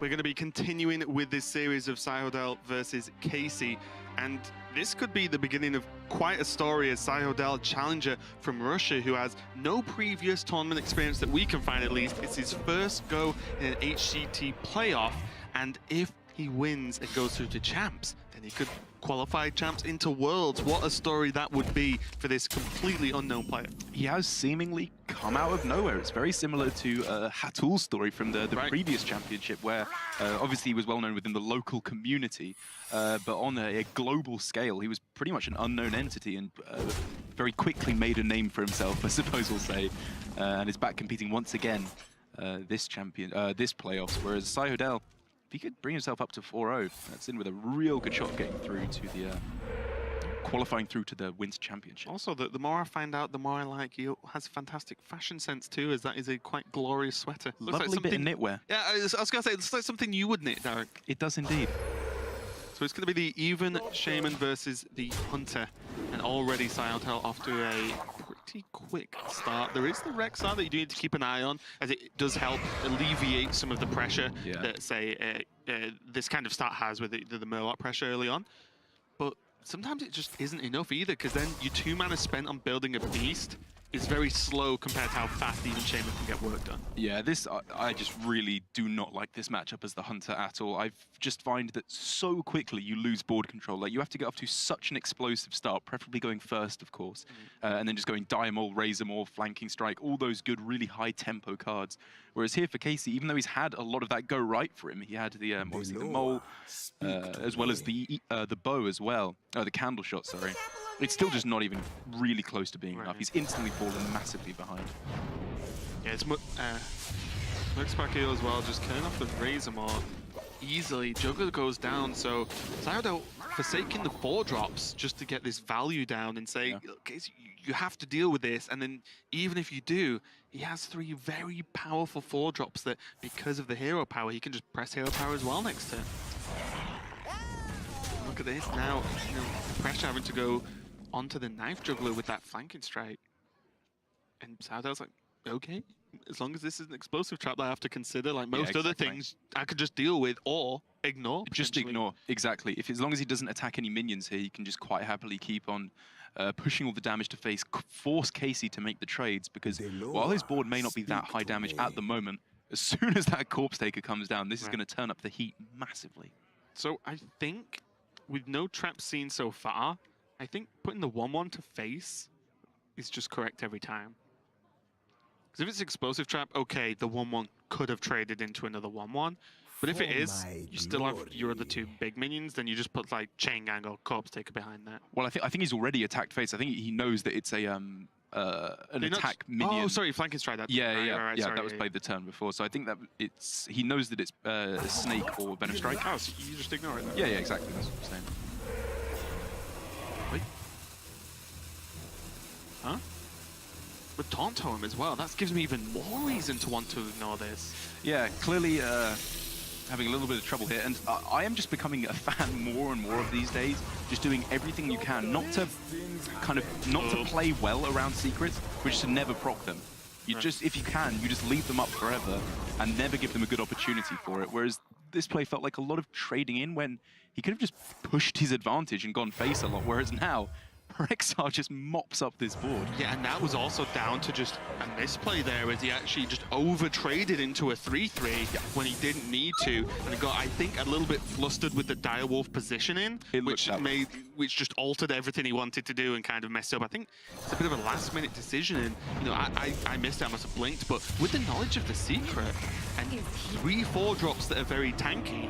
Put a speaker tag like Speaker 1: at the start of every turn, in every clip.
Speaker 1: We're going to be continuing with this series of Psyhodel versus Casey, and this could be the beginning of quite a story as Psyhodel, challenger from Russia, who has no previous tournament experience that we can find at least. It's his first go in an HCT playoff, and if he wins and goes through to champs, then he could qualify champs into Worlds. What a story that would be for this completely unknown player.
Speaker 2: He has seemingly come out of nowhere. It's very similar to Hatul's story from the previous championship, where obviously he was well known within the local community, but on a global scale, he was pretty much an unknown entity and very quickly made a name for himself, I suppose we'll say, and is back competing once again this playoffs, whereas Psyhodel, if he could bring himself up to 4-0, that's in with a real good shot getting through to the qualifying through to the Winter Championship.
Speaker 1: Also, the more I find out, the more I like. He has fantastic fashion sense too, as that is a quite glorious sweater.
Speaker 2: Lovely like bit of knitwear.
Speaker 1: Yeah, I was going to say, it's like something you would knit, Derek.
Speaker 2: It does indeed.
Speaker 1: So it's going to be the even Shaman versus the Hunter, and already Psyhodel off to a pretty quick start. There is the Rexar that you do need to keep an eye on, as it does help alleviate some of the pressure that, say, this kind of start has with the Murloc pressure early on. But sometimes it just isn't enough either, because then your 2 mana spent on building a beast is very slow compared to how fast even Shaman can get work done.
Speaker 2: Yeah, I just really do not like this matchup as the Hunter at all. I just find that so quickly you lose board control. Like, you have to get off to such an explosive start, preferably going first, of course, and then just going Diamol, Razormaw, Flanking Strike, all those good, really high tempo cards. Whereas here for Casey, even though he's had a lot of that go right for him, he had the obviously the Mole, as well as the bow as well, the candle shot, sorry. It's still just not even really close to being enough. He's instantly fallen massively behind.
Speaker 1: Yeah, it's looks back here as well, just killing off the Razormaw easily. Juggler goes down, so Psyhodel forsaking the 4-drops just to get this value down and say, okay, so you have to deal with this. And then even if you do, he has 3 very powerful 4-drops that, because of the hero power, he can just press hero power as well next turn. Look at this now, the pressure having to go onto the Knife Juggler with that Flanking Strike. And Psyhodel's like, okay, as long as this is an explosive trap that I have to consider, like most other things, I could just deal with or ignore.
Speaker 2: Just ignore, exactly. As long as he doesn't attack any minions here, he can just quite happily keep on pushing all the damage to face, force Casey to make the trades, because while his board may not be that high damage at the moment, as soon as that Corpse Taker comes down, this is going to turn up the heat massively.
Speaker 1: So I think, with no traps seen so far, I think putting the 1-1 to face is just correct every time. Because if it's explosive trap, okay, the 1-1 could have traded into another 1-1. But if it is, you still have your other 2 big minions, then you just put like Chain Gang or Corpse Taker behind that.
Speaker 2: Well, I think he's already attacked face. I think he knows that it's a an attack minion.
Speaker 1: Oh, sorry, Flanking Strike. That
Speaker 2: sorry, that was played the turn before. So I think that he knows that it's a Snake or Venom Strike.
Speaker 1: Oh, so you just ignore it then?
Speaker 2: Yeah, exactly. That's what I'm saying.
Speaker 1: Wait. Huh? But Taunto him as well. That gives me even more reason to want to ignore this.
Speaker 2: Yeah, clearly having a little bit of trouble here. And I am just becoming a fan more and more of these days. Just doing everything you can, not to play well around secrets, but just to never proc them. You just, if you can, you just leave them up forever and never give them a good opportunity for it. Whereas this play felt like a lot of trading in when he could have just pushed his advantage and gone face a lot, whereas now, Rexar just mops up this board.
Speaker 1: Yeah, and that was also down to just a misplay there, as he actually just over-traded into a 3-3 when he didn't need to. And he got, I think, a little bit flustered with the Direwolf positioning, which just altered everything he wanted to do and kind of messed up. I think it's a bit of a last-minute decision, and I missed it, I must have blinked, but with the knowledge of the secret and 3 4-drops that are very tanky,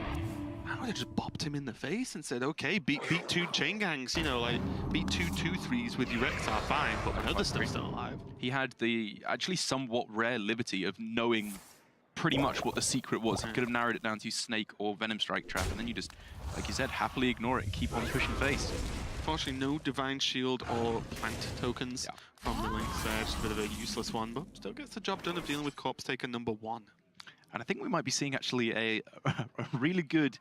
Speaker 1: I would have just bopped him in the face and said, okay, beat 2 Chain Gangs, like beat 2 2-3s with your Rexar, fine, but my other stuff's still alive.
Speaker 2: He had the actually somewhat rare liberty of knowing pretty much what the secret was. He could have narrowed it down to Snake or Venom Strike trap, and then you just, like you said, happily ignore it and keep on pushing face.
Speaker 1: Unfortunately, no Divine Shield or Plant tokens from the links there, just a bit of a useless one, but still gets the job done of dealing with Corpse Taker #1.
Speaker 2: And I think we might be seeing actually a really good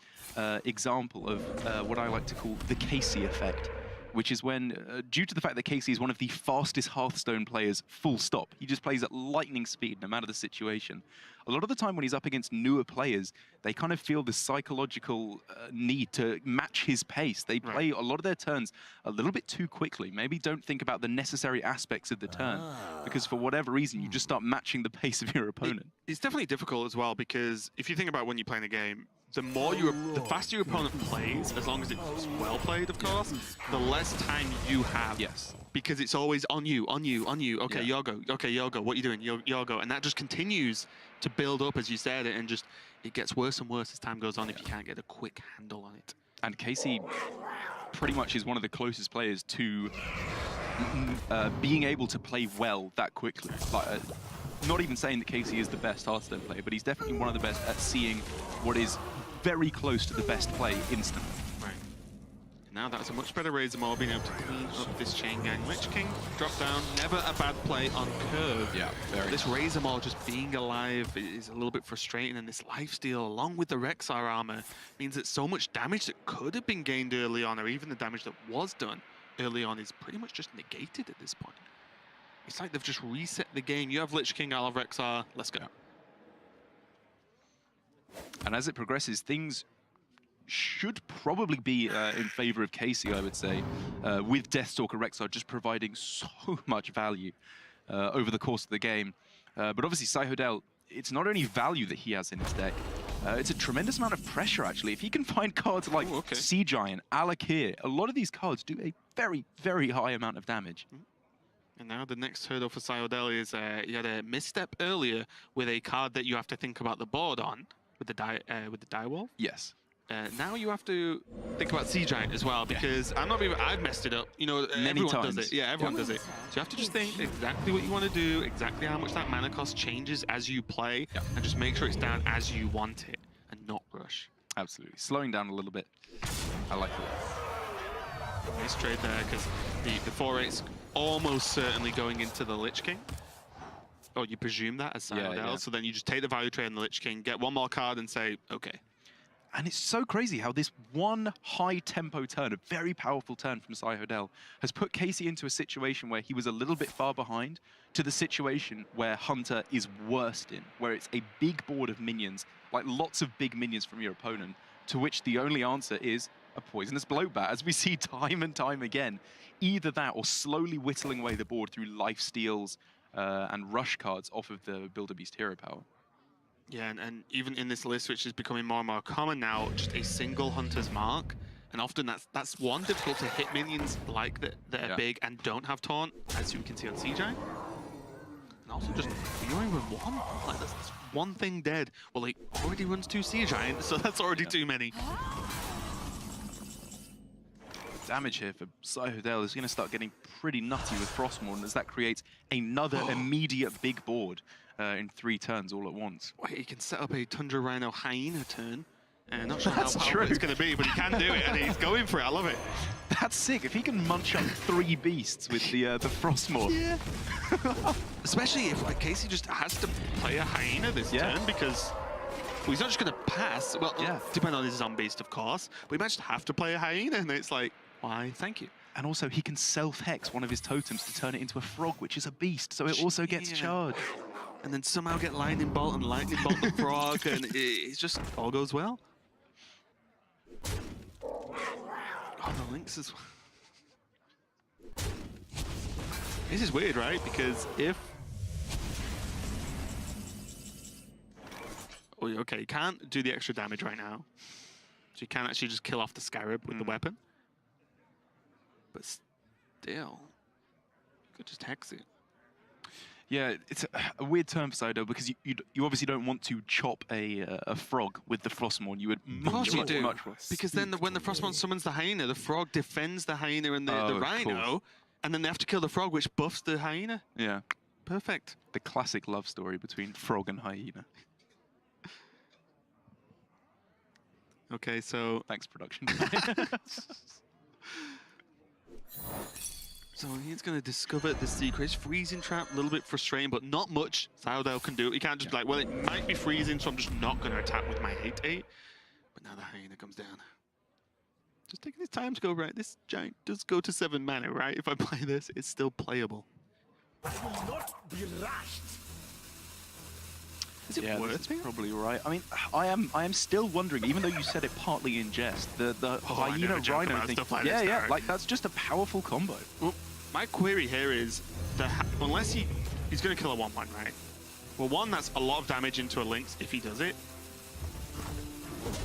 Speaker 2: example of what I like to call the Casey effect. which is when, due to the fact that Casey is one of the fastest Hearthstone players, full stop, he just plays at lightning speed no matter the situation. A lot of the time when he's up against newer players, they kind of feel the psychological need to match his pace. They play a lot of their turns a little bit too quickly. Maybe don't think about the necessary aspects of the turn, because for whatever reason, you just start matching the pace of your opponent.
Speaker 1: It's definitely difficult as well, because if you think about when you're playing a game, the faster your opponent plays, as long as it's well played, of course, the less time you have.
Speaker 2: Yes.
Speaker 1: Because it's always on you, on you, on you. Okay, Yogo. Okay, Yogo. What are you doing? Yogo. And that just continues to build up, as you said, and just it gets worse and worse as time goes on if you can't get a quick handle on it.
Speaker 2: And Casey pretty much is one of the closest players to being able to play well that quickly. Like, not even saying that Casey is the best Hearthstone player, but he's definitely one of the best at seeing what is very close to the best play instantly.
Speaker 1: Right. Now that's a much better Razormaw, being able to clean up this chain gang. Lich King, drop down, never a bad play on curve.
Speaker 2: Yeah, very.
Speaker 1: This Razormaw just being alive is a little bit frustrating, and this lifesteal, along with the Rexar armor, means that so much damage that could have been gained early on, or even the damage that was done early on, is pretty much just negated at this point. It's like they've just reset the game. You have Lich King, I'll have Rexar, let's go.
Speaker 2: And as it progresses, things should probably be in favor of Casey, I would say, with Deathstalker Rexar just providing so much value over the course of the game. But obviously, Psyhodel, it's not only value that he has in his deck, it's a tremendous amount of pressure, actually. If he can find cards like Sea Giant, Alakir, a lot of these cards do a very, very high amount of damage.
Speaker 1: And now the next hurdle for Psyhodel is he had a misstep earlier with a card that you have to think about the board on, with the Direwolf.
Speaker 2: Yes.
Speaker 1: Now you have to think about Sea Giant as well, because I've messed it up. You know, everyone does it. Yeah, everyone does it. So you have to just think exactly what you want to do, exactly how much that mana cost changes as you play, and just make sure it's down as you want it, and not rush.
Speaker 2: Absolutely. Slowing down a little bit. I like it.
Speaker 1: Nice trade there, because the 4/8's almost certainly going into the Lich King. Oh, you presume that as Psyhodel, so then you just take the value trade on the Lich King, get one more card and say, okay.
Speaker 2: And it's so crazy how this one high-tempo turn, a very powerful turn from Psyhodel, has put Casey into a situation where he was a little bit far behind to the situation where Hunter is worst in, where it's a big board of minions, like lots of big minions from your opponent, to which the only answer is a poisonous Bloatbat, as we see time and time again. Either that or slowly whittling away the board through lifesteals and rush cards off of the Builder Beast hero power.
Speaker 1: Yeah, and even in this list, which is becoming more and more common now, just a single Hunter's Mark. And often that's one, difficult to hit minions like that are big and don't have taunt, as you can see on Sea Giant. And also just viewing with one, like that's one thing dead. Well, he already runs 2 Sea Giants, so that's already too many.
Speaker 2: Damage here for Psyhodel is going to start getting pretty nutty with Frostmourne, as that creates another immediate big board in 3 turns all at once.
Speaker 1: Wait, he can set up a Tundra Rhino Hyena turn. Not sure how powerful it's going to be, but he can do it, and he's going for it. I love it.
Speaker 2: That's sick. If he can munch up 3 beasts with the Frostmourne.
Speaker 1: Yeah. Especially if like Casey just has to play a Hyena this turn, because well, he's not just going to pass. Well, depending on his Zombeast, of course. But he might just have to play a Hyena, and it's like, why, thank you.
Speaker 2: And also, he can self-hex one of his totems to turn it into a frog, which is a beast, so it also gets charged.
Speaker 1: And then somehow get Lightning Bolt and Lightning Bolt the frog, and it's just all goes well. Oh, the Lynx as well. This is weird, right? Because if... Oh, okay, you can't do the extra damage right now. So you can actually just kill off the Scarab with the weapon. But still, you could just hex it.
Speaker 2: Yeah, it's a weird term for Psyhodel, because you obviously don't want to chop a frog with the Frostmourne. You would much more.
Speaker 1: Because then when the Frostmourne summons the Hyena, the frog defends the Hyena and the Rhino, and then they have to kill the frog, which buffs the Hyena.
Speaker 2: Yeah.
Speaker 1: Perfect.
Speaker 2: The classic love story between frog and hyena.
Speaker 1: Okay, so...
Speaker 2: Thanks, production.
Speaker 1: So he's going to discover the secret. It's freezing trap, a little bit frustrating, but not much Psyhodel can do. He can't just be like, well, it might be freezing, so I'm just not going to attack with my 8/8. But now the Hyena comes down. Just taking his time to go, right, this giant does go to 7 mana, right? If I play this, it's still playable.
Speaker 3: I will not be rushed.
Speaker 1: Is it
Speaker 2: Yeah,
Speaker 1: worth
Speaker 2: that's
Speaker 1: it?
Speaker 2: probably right. I mean, I am still wondering, even though you said it partly in jest, the
Speaker 1: I never
Speaker 2: hyena
Speaker 1: joke
Speaker 2: rhino
Speaker 1: about
Speaker 2: thing.
Speaker 1: stuff like
Speaker 2: Yeah,
Speaker 1: this,
Speaker 2: yeah,
Speaker 1: Darek.
Speaker 2: like that's just a powerful combo.
Speaker 1: Well, my query here is, unless he's going to kill a 1-1, right? Well, one, that's a lot of damage into a Lynx if he does it.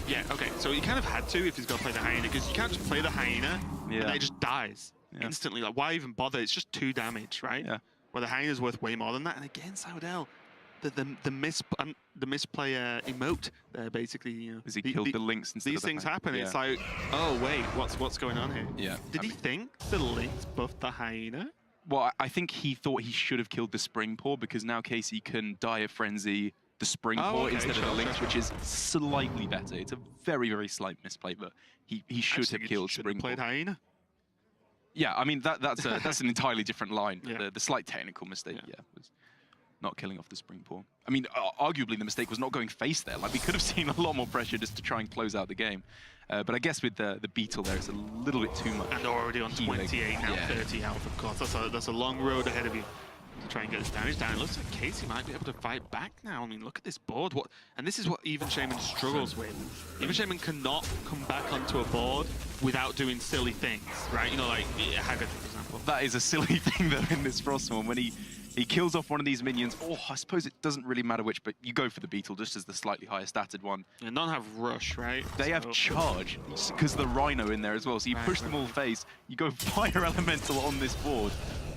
Speaker 1: Yeah, okay, so he kind of had to if he's going to play the hyena, because you can't just play the hyena and then it just dies instantly. Like, why even bother? It's just 2 damage, right?
Speaker 2: Yeah.
Speaker 1: Well, the hyena's worth way more than that. And again, Psyhodel, the misplay emote there, basically, you know.
Speaker 2: As he killed the Lynx instead
Speaker 1: These
Speaker 2: of the
Speaker 1: things
Speaker 2: hyena.
Speaker 1: happen.
Speaker 2: Yeah.
Speaker 1: It's like, oh wait, what's going on here?
Speaker 2: Yeah.
Speaker 1: Did he think the Lynx buffed the hyena?
Speaker 2: Well, I think he thought he should have killed the Spring Paw because now Casey can Dire Frenzy the Spring Paw instead of the Lynx, which is slightly better. It's a very, very slight misplay, but he should have killed Spring Paw.
Speaker 1: Played hyena.
Speaker 2: Yeah, I mean that's an entirely different line.
Speaker 1: Yeah.
Speaker 2: The slight technical mistake, was not killing off the Spring Paw. I mean, arguably the mistake was not going face there. Like we could have seen a lot more pressure just to try and close out the game. But I guess with the Beetle there, it's a little bit too much.
Speaker 1: And already on 28 now, 30 health, of course. That's a long road ahead of you to try and get this damage down. It looks like Casey might be able to fight back now. I mean, look at this board. And this is what Even Shaman struggles with. Even Shaman cannot come back onto a board without doing silly things, right? You know, like Haggard, for example.
Speaker 2: That is a silly thing though in this Frostmourne when he kills off one of these minions. Oh, I suppose it doesn't really matter which, but you go for the Beetle just as the slightly higher statted one.
Speaker 1: Yeah, none have rush, right?
Speaker 2: They have charge because the Rhino in there as well. So you push them all face. You go Fire Elemental on this board.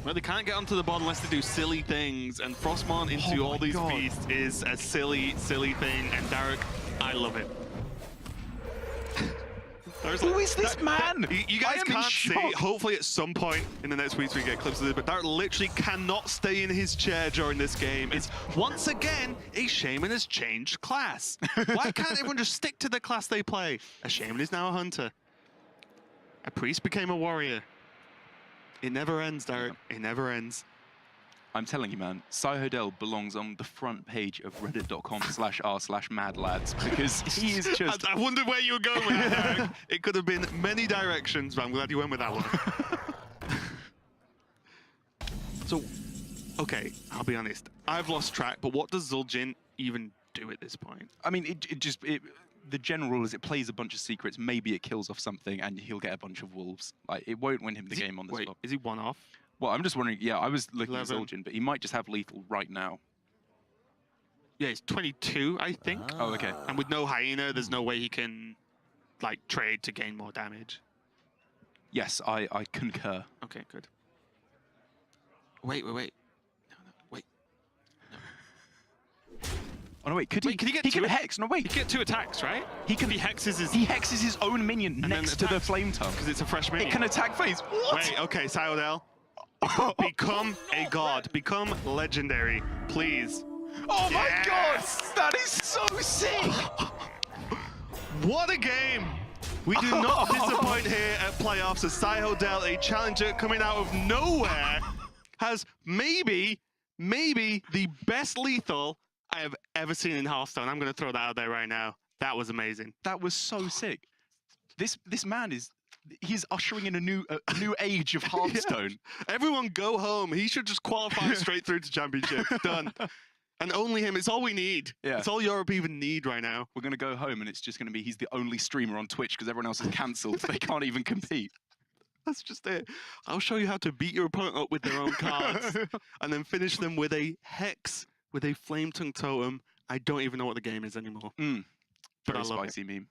Speaker 1: Well, they can't get onto the board unless they do silly things, and Frostmourne into all these beasts is a silly, silly thing, and Darek, I love it.
Speaker 2: Who is this man?
Speaker 1: You guys can't see. Hopefully at some point in the next weeks we get clips of this, but Darek literally cannot stay in his chair during this game. It's once again, a Shaman has changed class. Why can't everyone just stick to the class they play? A Shaman is now a Hunter. A Priest became a Warrior. It never ends, Darek. It never ends.
Speaker 2: I'm telling you, man, Psyhodel belongs on the front page of reddit.com/r/madlads because he is just...
Speaker 1: I wondered where you were going with that, Darek. It could have been many directions, but I'm glad you went with that one. So, okay, I'll be honest. I've lost track, but what does Zul'jin even do at this point?
Speaker 2: I mean, the general rule is it plays a bunch of secrets, maybe it kills off something, and he'll get a bunch of wolves. Like, it won't win him the game on the spot.
Speaker 1: Is he one off?
Speaker 2: Well, I'm just wondering, yeah, I was looking at Zul'jin, but he might just have lethal right now.
Speaker 1: Yeah, he's 22, I think.
Speaker 2: Oh, okay.
Speaker 1: And with no Hyena, there's no way he can, like, trade to gain more damage.
Speaker 2: Yes, I concur.
Speaker 1: Okay, good. Wait. No, wait.
Speaker 2: Oh, no, wait, could he get
Speaker 1: two
Speaker 2: hex? No, wait.
Speaker 1: He can get 2 attacks, right? He hexes his
Speaker 2: own minion next to the flame tongue.
Speaker 1: Because it's a fresh minion.
Speaker 2: It can attack phase. What?
Speaker 1: Wait, okay, Psyhodel. Become a god. Become legendary, please.
Speaker 2: Oh my god! That is so sick!
Speaker 1: What a game! We do not disappoint here at playoffs as Psyhodel, a challenger coming out of nowhere, has maybe the best lethal I have ever seen in Hearthstone. I'm going to throw that out there right now. That was amazing.
Speaker 2: That was so sick. This man he's ushering in a new age of Hearthstone.
Speaker 1: Yeah. Everyone go home. He should just qualify straight through to championship. Done. And only him. It's all we need.
Speaker 2: Yeah.
Speaker 1: It's all Europe even need right now.
Speaker 2: We're going to go home and it's just going to be he's the only streamer on Twitch because everyone else is cancelled. They can't even compete.
Speaker 1: That's just it. I'll show you how to beat your opponent up with their own cards and then finish them with a Hex, with a Flame Tongue Totem. I don't even know what the game is anymore.
Speaker 2: Very
Speaker 1: But I love
Speaker 2: spicy
Speaker 1: it.
Speaker 2: meme.